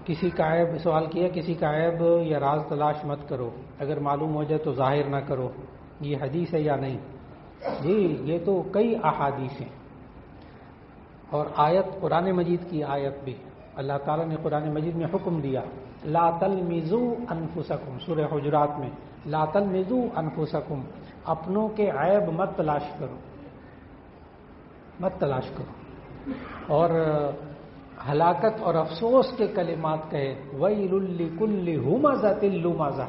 کسی کا عیب سوال کیا، کسی کا عیب یا راز تلاش مت کرو، اگر معلوم ہو جائے تو ظاہر نہ کرو، یہ حدیث ہے یا نہیں؟ جی یہ تو کئی احادیث ہیں، اور آیت قرآن مجید کی آیت بھی اللہ تعالیٰ نے قرآن مجید میں حکم دیا، لا تلمزوا انفسکم، سورہ حجرات میں، لا تلمزوا انفسکم، اپنوں کے عیب مت تلاش کرو، مت تلاش کرو، اور ہلاکت اور افسوس کے کلمات کہے، ویل لکل ہمزۃ لمزہ،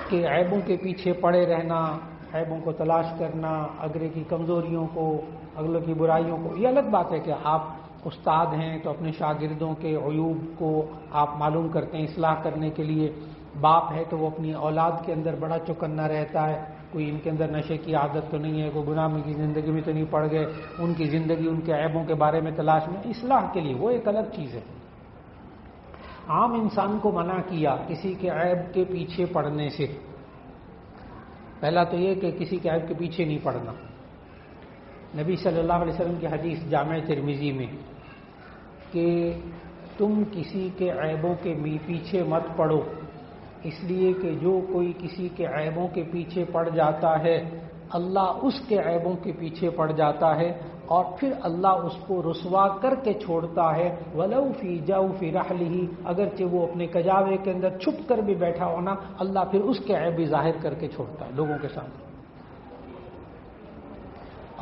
کہ عیبوں کے پیچھے پڑے رہنا، عیبوں کو تلاش کرنا، اگلے کی کمزوریوں کو، اگلوں کی برائیوں کو، یہ الگ بات ہے کہ آپ استاد ہیں تو اپنے شاگردوں کے عیوب کو آپ معلوم کرتے ہیں اصلاح کرنے کے لیے، باپ ہے تو وہ اپنی اولاد کے اندر بڑا چوکنا رہتا ہے، کوئی ان کے اندر نشے کی عادت تو نہیں ہے، کوئی گناہ کی زندگی میں تو نہیں پڑ گئے، ان کی زندگی ان کے عیبوں کے بارے میں تلاش میں اصلاح کے لیے، وہ ایک الگ چیز ہے۔ عام انسان کو منع کیا کسی کے عیب کے پیچھے پڑنے سے، پہلا تو یہ کہ کسی کے عیب کے پیچھے نہیں پڑنا۔ نبی صلی اللہ علیہ وسلم کی حدیث جامع ترمذی میں کہ تم کسی کے عیبوں کے پیچھے مت پڑو، اس لیے کہ جو کوئی کسی کے عیبوں کے پیچھے پڑ جاتا ہے اللہ اس کے عیبوں کے پیچھے پڑ جاتا ہے، اور پھر اللہ اس کو رسوا کر کے چھوڑتا ہے، وَلَوْ فِي جَوْفِ رَحْلِهِ، اگرچہ وہ اپنے کجاوے کے اندر چھپ کر بھی بیٹھا ہونا، اللہ پھر اس کے عیب بھی ظاہر کر کے چھوڑتا ہے لوگوں کے سامنے۔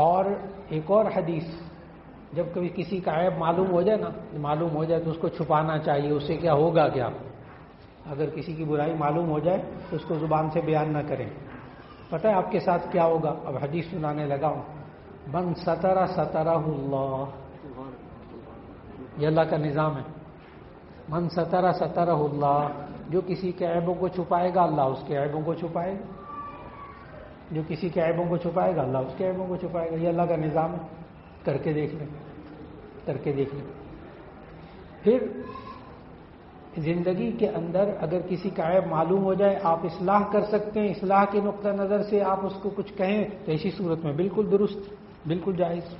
اور ایک اور حدیث، جب کبھی کسی کا عیب معلوم ہو جائے نا، معلوم ہو جائے تو اس کو چھپانا چاہیے، اس سے کیا ہوگا، کیا اگر کسی کی برائی معلوم ہو جائے تو اس کو زبان سے بیان نہ کریں، پتہ ہے آپ کے ساتھ کیا ہوگا؟ اب حدیث سنانے لگا ہوں، من ستر سترہ اللہ، یہ اللہ کا نظام ہے، من ستر سترہ اللہ، جو کسی کے عیبوں کو چھپائے گا اللہ اس کے عیبوں کو چھپائے گا، جو کسی کے عیبوں کو چھپائے گا اللہ اس کے عیبوں کو چھپائے گا، یہ اللہ کا نظام ہے، کر کے دیکھ لیں، کر کے دیکھ لیں۔ پھر زندگی کے اندر اگر کسی کا عیب معلوم ہو جائے آپ اصلاح کر سکتے ہیں، اصلاح کے نقطہ نظر سے آپ اس کو کچھ کہیں تو ایسی صورت میں بالکل درست، بالکل جائز۔